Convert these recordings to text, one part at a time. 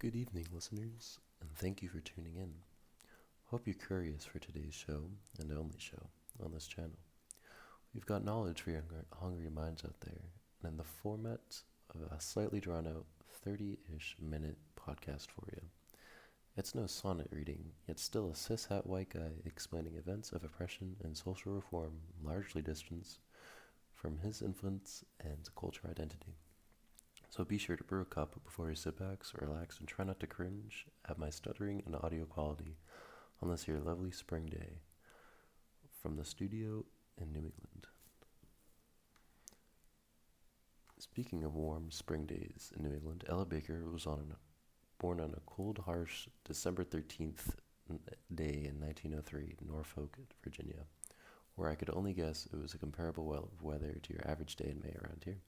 Good evening, listeners, and thank you for tuning in. Hope you're curious for today's show and only show on this channel. We've got knowledge for your hungry minds out there, and in the format of a slightly drawn out 30-ish minute podcast for you. It's no sonnet reading, yet still a cis-hat white guy explaining events of oppression and social reform largely distanced from his influence and culture identity. So be sure to brew a cup before you sit back, relax, and try not to cringe at my stuttering and audio quality on this here lovely spring day from the studio in New England. Speaking of warm spring days in New England, Ella Baker was born on a cold, harsh December 13th day in 1903 in Norfolk, Virginia, where I could only guess it was a comparable weather to your average day in May around here.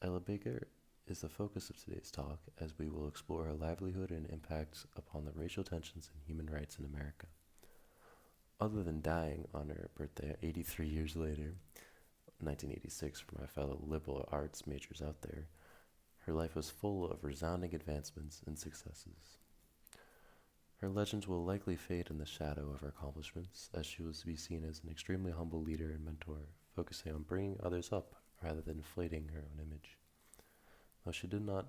Ella Baker is the focus of today's talk as we will explore her livelihood and impact upon the racial tensions and human rights in America. Other than dying on her birthday 83 years later, 1986 for my fellow liberal arts majors out there, her life was full of resounding advancements and successes. Her legends will likely fade in the shadow of her accomplishments, as she was to be seen as an extremely humble leader and mentor, focusing on bringing others up rather than inflating her own image. Though she did not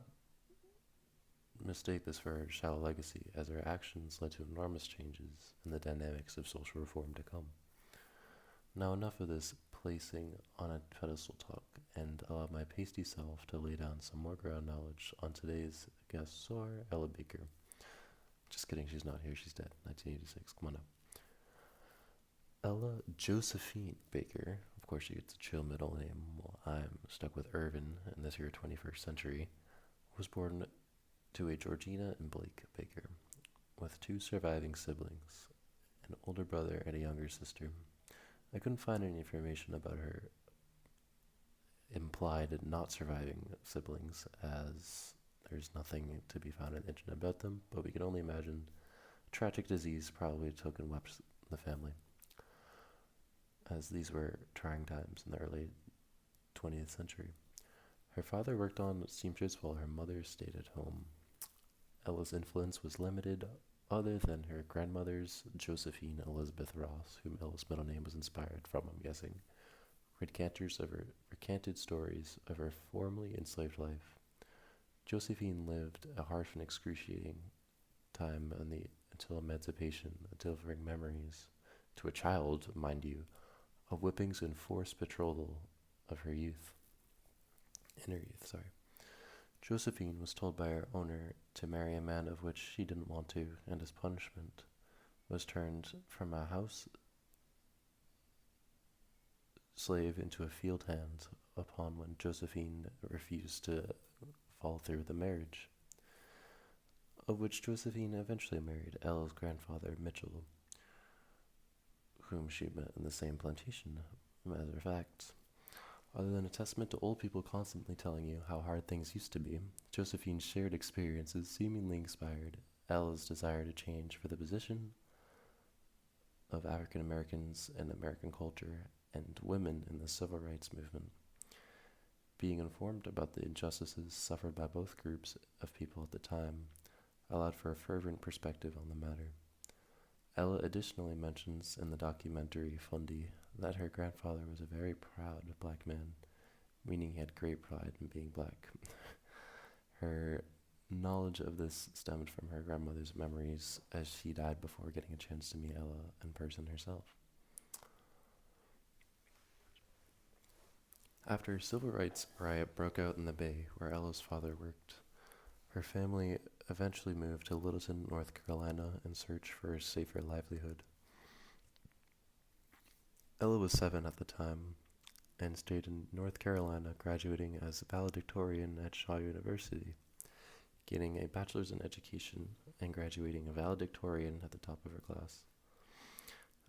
mistake this for her shallow legacy, as her actions led to enormous changes in the dynamics of social reform to come. Now enough of this placing on a pedestal talk, and allow my pasty self to lay down some more ground knowledge on today's guest star, Ella Baker. Just kidding, she's not here, she's dead, 1986, come on up. Ella Josephine Baker, of course she gets a chill middle name while I'm stuck with Irvin in this here 21st century, was born to a Georgina and Blake Baker, with two surviving siblings, an older brother and a younger sister. I couldn't find any information about her implied not surviving siblings, as there's nothing to be found in the internet about them, but we can only imagine a tragic disease probably took and wept the family, as these were trying times in the early 20th century. Her father worked on steamships while her mother stayed at home. Ella's influence was limited, other than her grandmother's Josephine Elizabeth Ross, whom Ella's middle name was inspired from, I'm guessing, recanted stories of her formerly enslaved life. Josephine lived a harsh and excruciating time until emancipation, delivering memories to a child, mind you, of whippings and forced betrothal of her youth. Josephine was told by her owner to marry a man of which she didn't want to, and as punishment was turned from a house slave into a field hand upon when Josephine refused to follow through with the marriage, of which Josephine eventually married Ella's grandfather, Mitchell, whom she met in the same plantation. Matter of fact, other than a testament to old people constantly telling you how hard things used to be, Josephine's shared experiences seemingly inspired Ella's desire to change for the position of African Americans and American culture and women in the civil rights movement. Being informed about the injustices suffered by both groups of people at the time allowed for a fervent perspective on the matter. Ella additionally mentions in the documentary Fundy that her grandfather was a very proud black man, meaning he had great pride in being black. Her knowledge of this stemmed from her grandmother's memories, as she died before getting a chance to meet Ella in person herself. After a civil rights riot broke out in the Bay, where Ella's father worked, her family eventually moved to Littleton, North Carolina in search for a safer livelihood. Ella was 7 at the time and stayed in North Carolina, graduating as a valedictorian at Shaw University, gaining a bachelor's in education and graduating a valedictorian at the top of her class.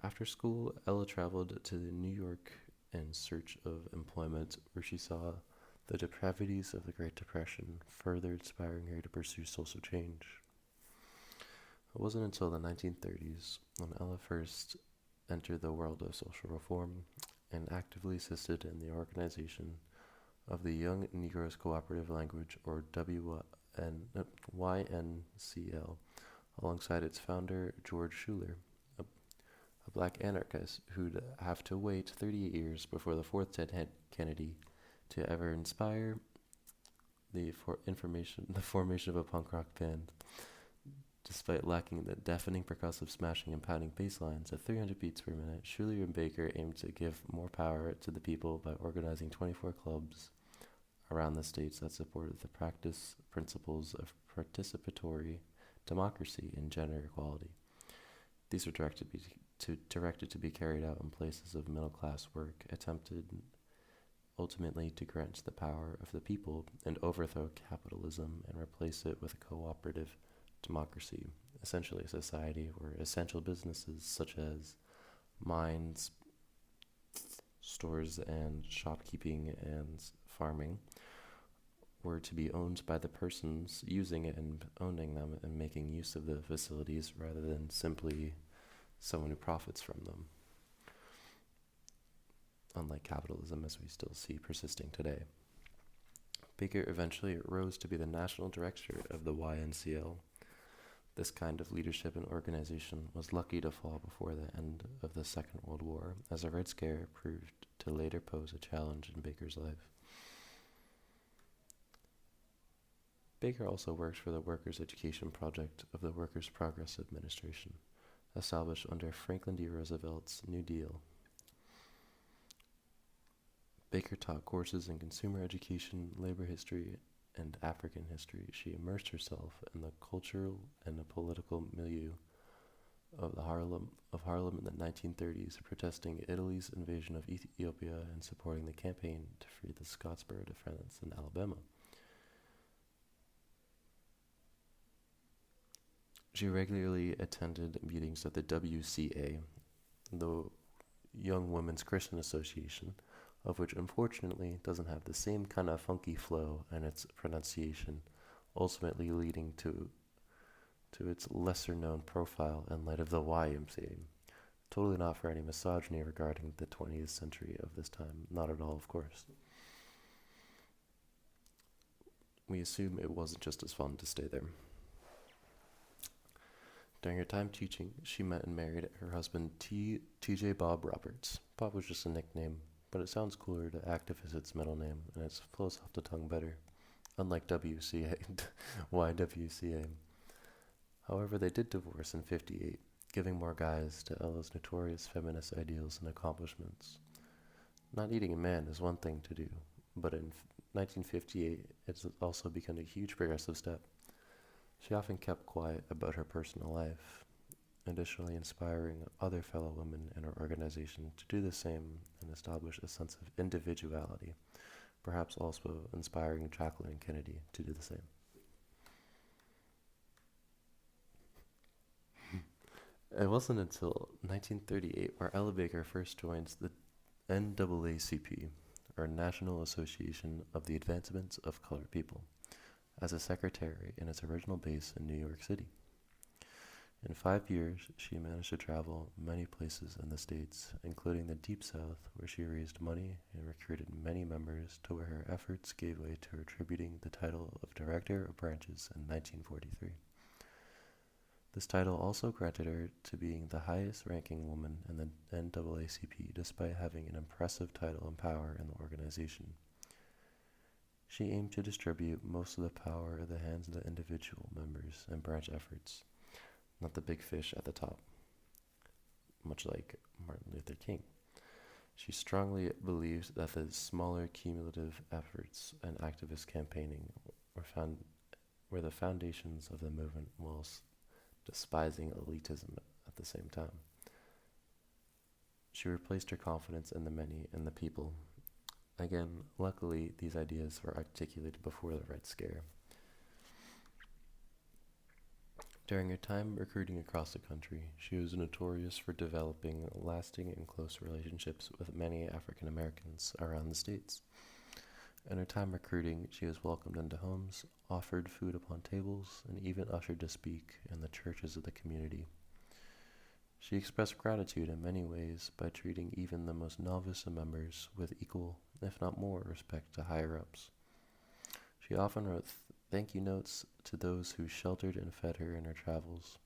After school, Ella traveled to New York in search of employment, where she saw the depravities of the Great Depression, further inspiring her to pursue social change. It wasn't until the 1930s when Ella first entered the world of social reform and actively assisted in the organization of the Young Negroes Cooperative Language, or YNCL, alongside its founder, George Schuler, a black anarchist who'd have to wait 38 years before the fourth Ted Kennedy to ever inspire the formation of a punk rock band. Despite lacking the deafening percussive smashing and pounding bass lines at 300 beats per minute, Schuler and Baker aimed to give more power to the people by organizing 24 clubs around the states that supported the principles of participatory democracy and gender equality. These were directed to be carried out in places of middle-class work, attempted ultimately to grant the power of the people and overthrow capitalism and replace it with a cooperative democracy, essentially a society where essential businesses such as mines, stores, and shopkeeping and farming were to be owned by the persons using it and owning them and making use of the facilities rather than simply someone who profits from them, unlike capitalism as we still see persisting today. Baker eventually rose to be the national director of the YNCL. This kind of leadership and organization was lucky to fall before the end of the Second World War, as the Red Scare proved to later pose a challenge in Baker's life. Baker also worked for the Workers' Education Project of the Workers' Progress Administration, established under Franklin D. Roosevelt's New Deal. Baker taught courses in consumer education, labor history, and African history. She immersed herself in the cultural and the political milieu of Harlem in the 1930s, protesting Italy's invasion of Ethiopia and supporting the campaign to free the Scottsboro defendants in Alabama. She regularly attended meetings of the WCA, the Young Women's Christian Association, of which unfortunately doesn't have the same kind of funky flow in its pronunciation, ultimately leading to its lesser-known profile in light of the YMCA. Totally not for any misogyny regarding the 20th century of this time. Not at all, of course. We assume it wasn't just as fun to stay there. During her time teaching, she met and married her husband, T.J. Bob Roberts. Bob was just a nickname, but it sounds cooler to active as its middle name, and it flows off the tongue better, unlike WCA, YWCA. However, they did divorce in '58, giving more guys to Ella's notorious feminist ideals and accomplishments. Not needing a man is one thing to do, but in 1958, it's also become a huge progressive step. She often kept quiet about her personal life, additionally inspiring other fellow women in her organization to do the same and establish a sense of individuality, perhaps also inspiring Jacqueline Kennedy to do the same. It wasn't until 1938 where Ella Baker first joins the NAACP, or National Association of the Advancement of Colored People, as a secretary in its original base in New York City. In 5 years, she managed to travel many places in the States, including the Deep South, where she raised money and recruited many members to where her efforts gave way to her attributing the title of Director of Branches in 1943. This title also granted her to being the highest-ranking woman in the NAACP, despite having an impressive title and power in the organization. She aimed to distribute most of the power in the hands of the individual members and branch efforts, not the big fish at the top, much like Martin Luther King. She strongly believed that the smaller cumulative efforts and activist campaigning were the foundations of the movement, whilst despising elitism at the same time. She replaced her confidence in the many and the people. Again, luckily, these ideas were articulated before the Red Scare. During her time recruiting across the country, she was notorious for developing lasting and close relationships with many African Americans around the states. In her time recruiting, she was welcomed into homes, offered food upon tables, and even ushered to speak in the churches of the community. She expressed gratitude in many ways by treating even the most novice of members with equal, if not more, respect to higher-ups. She often wrote thank you notes to those who sheltered and fed her in her travels.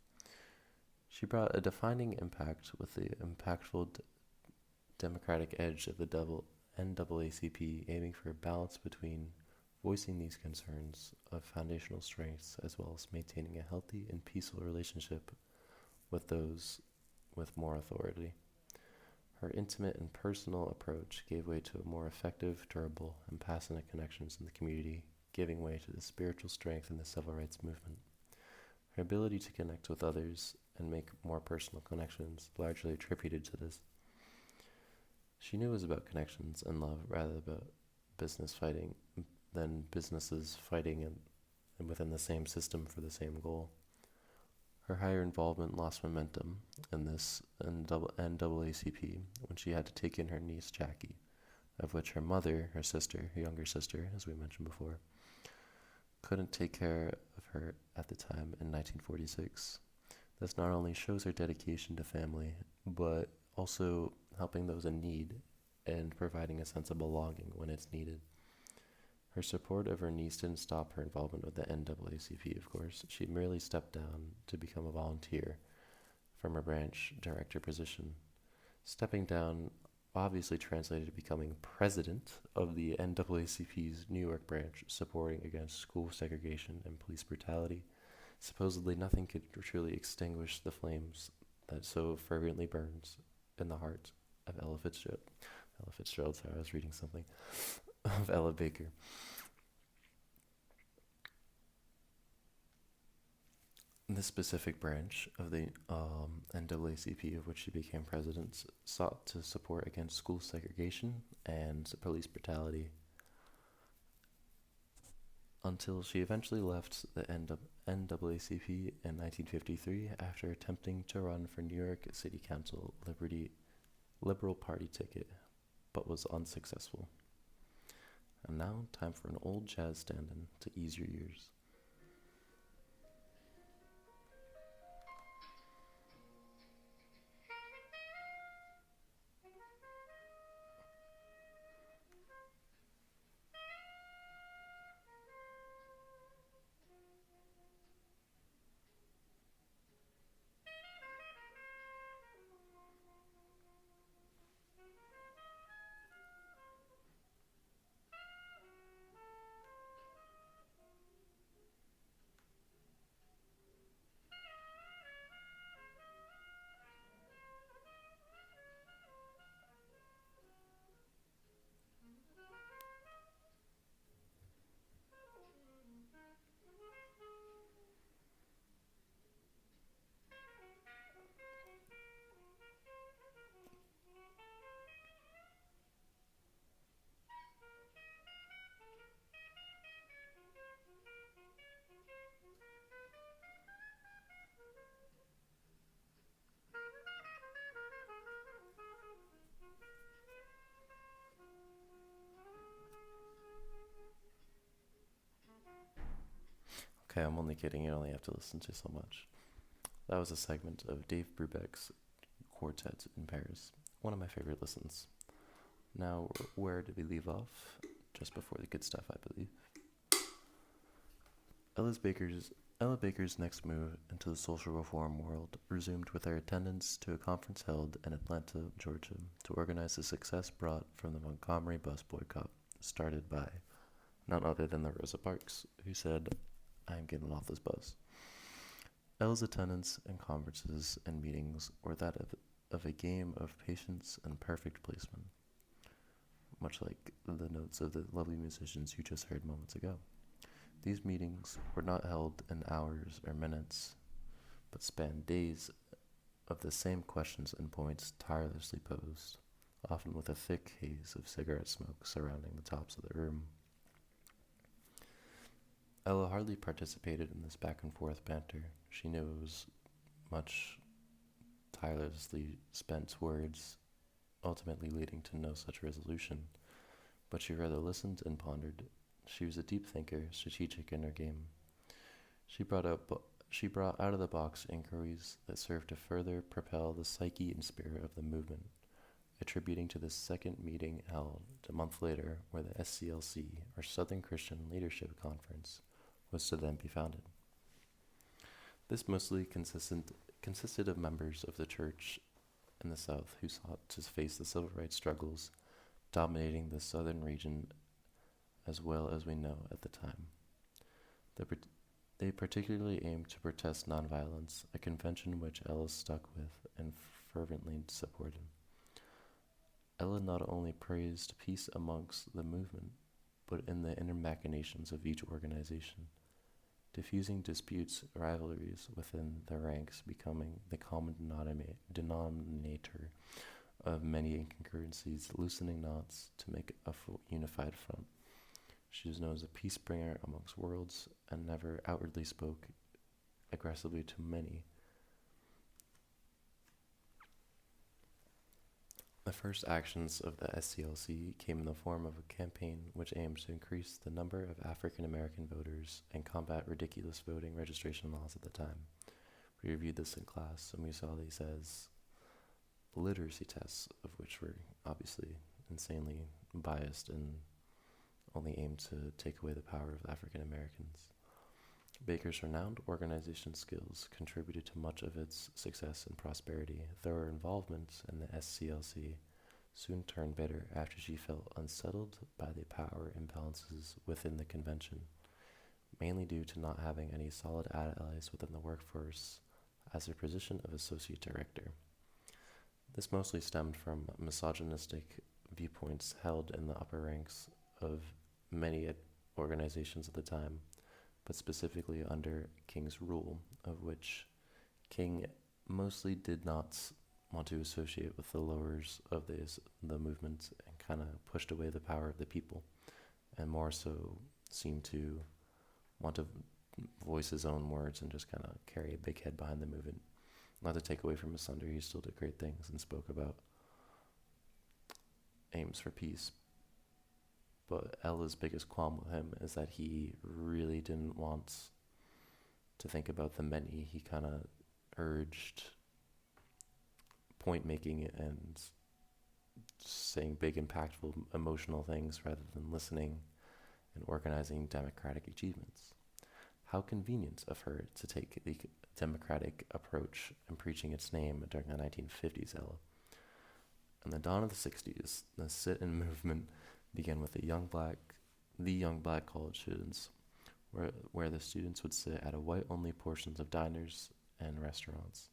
She brought a defining impact with the impactful democratic edge of the NAACP, aiming for a balance between voicing these concerns of foundational strengths as well as maintaining a healthy and peaceful relationship with those with more authority. Her intimate and personal approach gave way to a more effective, durable, and passionate connections in the community, giving way to the spiritual strength in the civil rights movement. Her ability to connect with others and make more personal connections largely attributed to this. She knew it was about connections and love rather about business fighting than businesses fighting and within the same system for the same goal. Her higher involvement lost momentum in this NAACP when she had to take in her niece Jackie, of which her mother, her sister, her younger sister, as we mentioned before, couldn't take care of her at the time in 1946. This not only shows her dedication to family, but also helping those in need and providing a sense of belonging when it's needed. Her support of her niece didn't stop her involvement with the NAACP, of course. She merely stepped down to become a volunteer from her branch director position. Stepping down obviously translated to becoming president of the NAACP's New York branch, supporting against school segregation and police brutality. Supposedly nothing could truly extinguish the flames that so fervently burns in the heart of Ella Fitzgerald. Sorry, I was reading something. Of Ella Baker. This specific branch of the NAACP, of which she became president, sought to support against school segregation and police brutality until she eventually left the NAACP in 1953 after attempting to run for New York City Council Liberal Party ticket, but was unsuccessful. And now, time for an old jazz stand-in to ease your ears. Okay, I'm only kidding. You only have to listen to so much. That was a segment of Dave Brubeck's Quartet in Paris. One of my favorite listens. Now, where did we leave off? Just before the good stuff, I believe. Ella Baker's next move into the social reform world resumed with her attendance to a conference held in Atlanta, Georgia, to organize the success brought from the Montgomery bus boycott, started by none other than the Rosa Parks, who said, "I am getting off this bus." Ella's attendance and conferences and meetings were that of a game of patience and perfect placement, much like the notes of the lovely musicians you just heard moments ago. These meetings were not held in hours or minutes, but spanned days of the same questions and points tirelessly posed, often with a thick haze of cigarette smoke surrounding the tops of the room. Ella hardly participated in this back and forth banter. She knew it was much tirelessly spent words, ultimately leading to no such resolution, but she rather listened and pondered. She was a deep thinker, strategic in her game. She brought out of the box inquiries that served to further propel the psyche and spirit of the movement, attributing to the second meeting held a month later, where the SCLC, or Southern Christian Leadership Conference, was to then be founded. This mostly consisted of members of the church in the South who sought to face the civil rights struggles dominating the southern region as well as we know at the time. They particularly aimed to protest nonviolence, a convention which Ella stuck with and fervently supported. Ella not only praised peace amongst the movement, but in the inner machinations of each organization, diffusing disputes, rivalries within the ranks becoming the common denominator of many incongruencies, loosening knots to make a unified front. She was known as a peace bringer amongst worlds and never outwardly spoke aggressively to many. The first actions of the SCLC came in the form of a campaign which aimed to increase the number of African American voters and combat ridiculous voting registration laws at the time. We reviewed this in class and we saw these as literacy tests, of which were obviously insanely biased and only aimed to take away the power of African Americans. Baker's renowned organization skills contributed to much of its success and prosperity, though her involvement in the SCLC soon turned bitter after she felt unsettled by the power imbalances within the convention, mainly due to not having any solid allies within the workforce as her position of associate director. This mostly stemmed from misogynistic viewpoints held in the upper ranks of many organizations at the time, but specifically under King's rule, of which King mostly did not want to associate with the lowers of the movement and kind of pushed away the power of the people, and more so seemed to want to voice his own words and just kind of carry a big head behind the movement. Not to take away from his thunder, he still did great things and spoke about aims for peace. But Ella's biggest qualm with him is that he really didn't want to think about the many. He kind of urged point making and saying big, impactful, emotional things rather than listening and organizing democratic achievements. How convenient of her to take the democratic approach and preaching its name during the 1950s, Ella. In the dawn of the 60s, the sit-in movement began with the young black college students, where the students would sit at a white-only portions of diners and restaurants,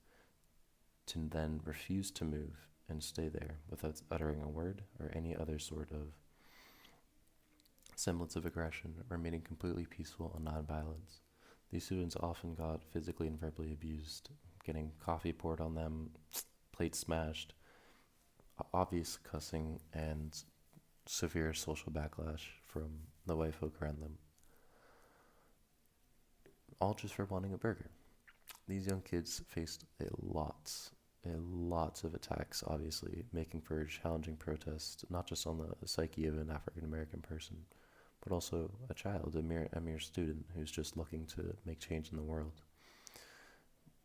to then refuse to move and stay there without uttering a word or any other sort of semblance of aggression, remaining completely peaceful and nonviolent. These students often got physically and verbally abused, getting coffee poured on them, plates smashed, obvious cussing, and severe social backlash from the white folk around them. All just for wanting a burger. These young kids faced a lot of attacks, obviously, making for a challenging protest, not just on the psyche of an African American person, but also a child, a mere student who's just looking to make change in the world.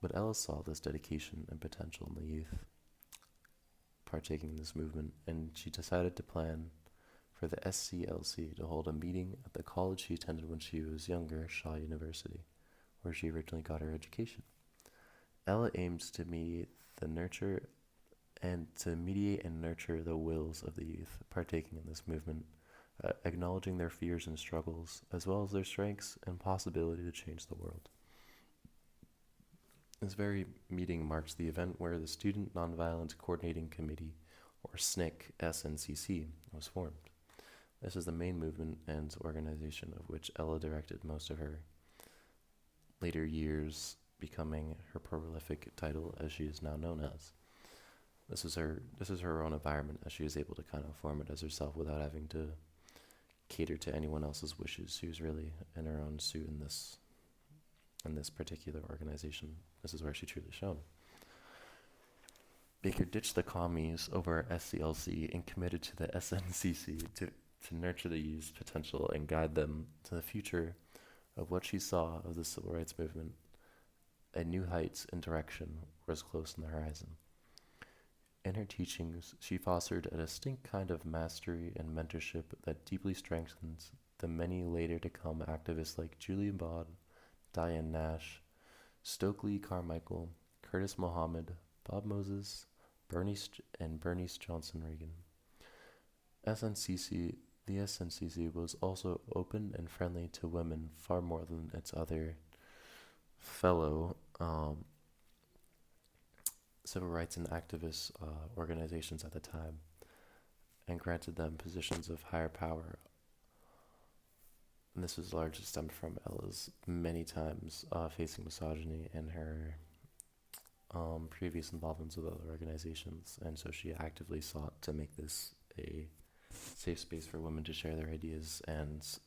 But Ella saw this dedication and potential in the youth partaking in this movement, and she decided to plan for the SCLC to hold a meeting at the college she attended when she was younger, Shaw University, where she originally got her education. Ella aims to mediate and nurture the wills of the youth partaking in this movement, acknowledging their fears and struggles, as well as their strengths and possibility to change the world. This very meeting marks the event where the Student Nonviolence Coordinating Committee, or SNCC, SNCC, was formed. This is the main movement and organization of which Ella directed most of her later years, becoming her prolific title as she is now known as. This is her own environment, as she was able to kind of form it as herself without having to cater to anyone else's wishes. She was really in her own suit in this particular organization. This is where she truly shone. Baker ditched the commies over SCLC and committed to the SNCC to nurture the youth's potential and guide them to the future of what she saw of the civil rights movement. A new heights and direction was close on the horizon. In her teachings, she fostered a distinct kind of mastery and mentorship that deeply strengthened the many later to come activists like Julia Maud, Diane Nash, Stokely Carmichael, Curtis Mohammed, Bob Moses, Bernice Johnson Reagan. SNCC The SNCC was also open and friendly to women far more than its other fellow civil rights and activist organizations at the time, and granted them positions of higher power. And this was largely stemmed from Ella's many times facing misogyny and her previous involvements with other organizations, and so she actively sought to make this a safe space for women to share their ideas and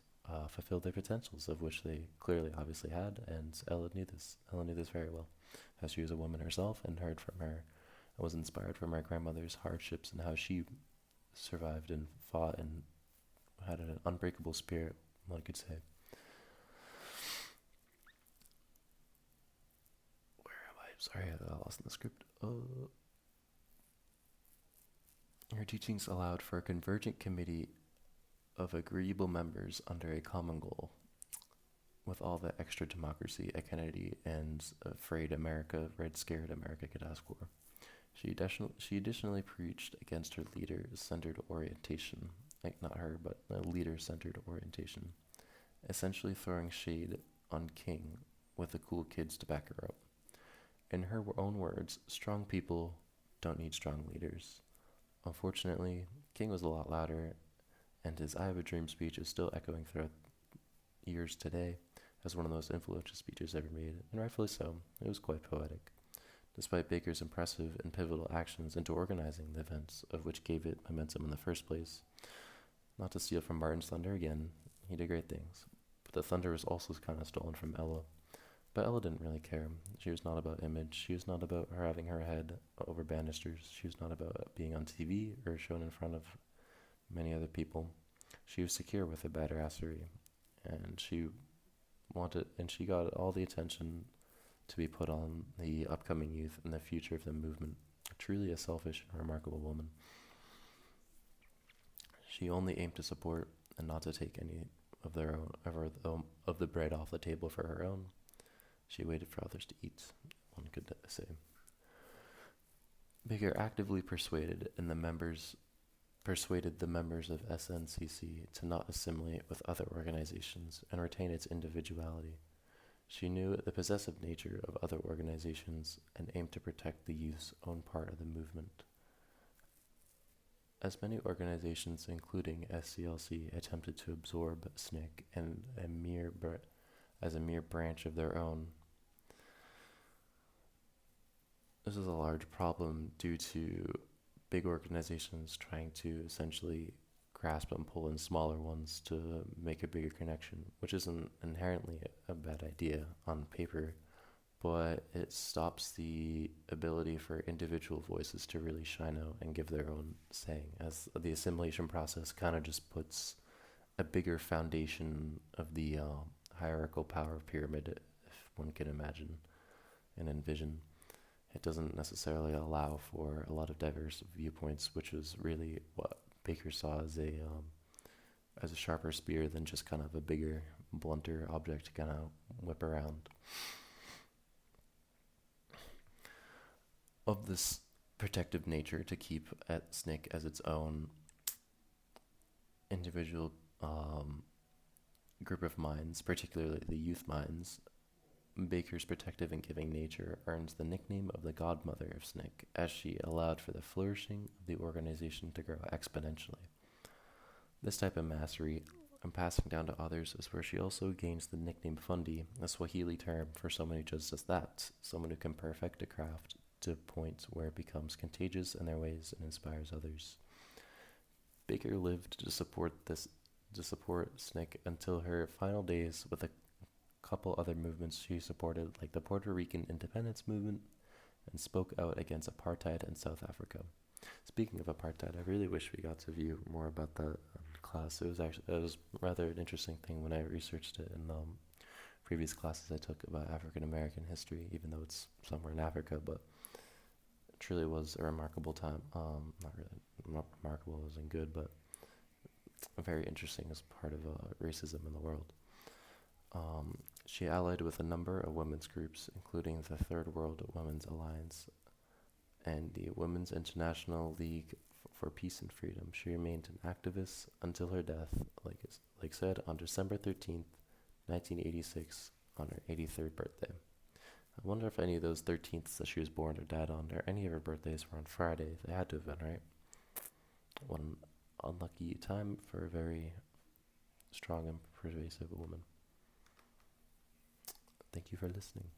fulfill their potentials, of which they clearly obviously had, and Ella knew this. Ella knew this very well, as she was a woman herself and heard from her and was inspired from her grandmother's hardships and how she survived and fought and had an unbreakable spirit, one could say. Where am I? Sorry, I got lost in the script. Her teachings allowed for a convergent committee of agreeable members under a common goal, with all the extra democracy a Kennedy and Red Scared America could ask for. She additionally preached against her leader-centered orientation, like not her, but a leader-centered orientation, essentially throwing shade on King with the cool kids to back her up. In her own words, strong people don't need strong leaders. Unfortunately, King was a lot louder, and his I Have a Dream speech is still echoing throughout years today as one of the most influential speeches ever made, and rightfully so. It was quite poetic. Despite Baker's impressive and pivotal actions into organizing the events of which gave it momentum in the first place, not to steal from Martin's thunder again, he did great things. But the thunder was also kind of stolen from Ella. But Ella didn't really care. She was not about image. She was not about her having her head over banisters. She was not about being on TV or shown in front of many other people. She was secure with her badassery, and she got all the attention to be put on the upcoming youth and the future of the movement. Truly a selfish and remarkable woman. She only aimed to support and not to take any of their own of the bread off the table for her own. She waited for others to eat, one could say. Baker actively persuaded the members of SNCC to not assimilate with other organizations and retain its individuality. She knew the possessive nature of other organizations and aimed to protect the youth's own part of the movement. As many organizations, including SCLC, attempted to absorb SNCC and as a mere branch of their own, this is a large problem due to big organizations trying to essentially grasp and pull in smaller ones to make a bigger connection, which isn't inherently a bad idea on paper, but it stops the ability for individual voices to really shine out and give their own saying, as the assimilation process kind of just puts a bigger foundation of the hierarchical power pyramid, if one can imagine and envision. It doesn't necessarily allow for a lot of diverse viewpoints, which was really what Baker saw as a sharper spear than just kind of a bigger, blunter object to kind of whip around. Of this protective nature to keep at SNCC as its own individual group of minds, particularly the youth minds, Baker's protective and giving nature earns the nickname of the godmother of SNCC, as she allowed for the flourishing of the organization to grow exponentially. This type of mastery and passing down to others is where she also gains the nickname Fundi, a Swahili term for someone who just does that, someone who can perfect a craft to a point where it becomes contagious in their ways and inspires others. Baker lived to support SNCC until her final days, with a couple other movements she supported, like the Puerto Rican independence movement, and spoke out against apartheid in South Africa. Speaking of apartheid, I really wish we got to view more about that class. It was rather an interesting thing when I researched it in previous classes I took about African American history, even though it's somewhere in Africa, but it truly was a remarkable time. Not remarkable, it wasn't good, but very interesting as part of racism in the world. She allied with a number of women's groups, including the Third World Women's Alliance and the Women's International League for Peace and Freedom. She remained an activist until her death, like said, on December 13th, 1986, on her 83rd birthday. I wonder if any of those 13ths that she was born or died on, or any of her birthdays were on Friday. They had to have been, right? One unlucky time for a very strong and persuasive woman. Thank you for listening.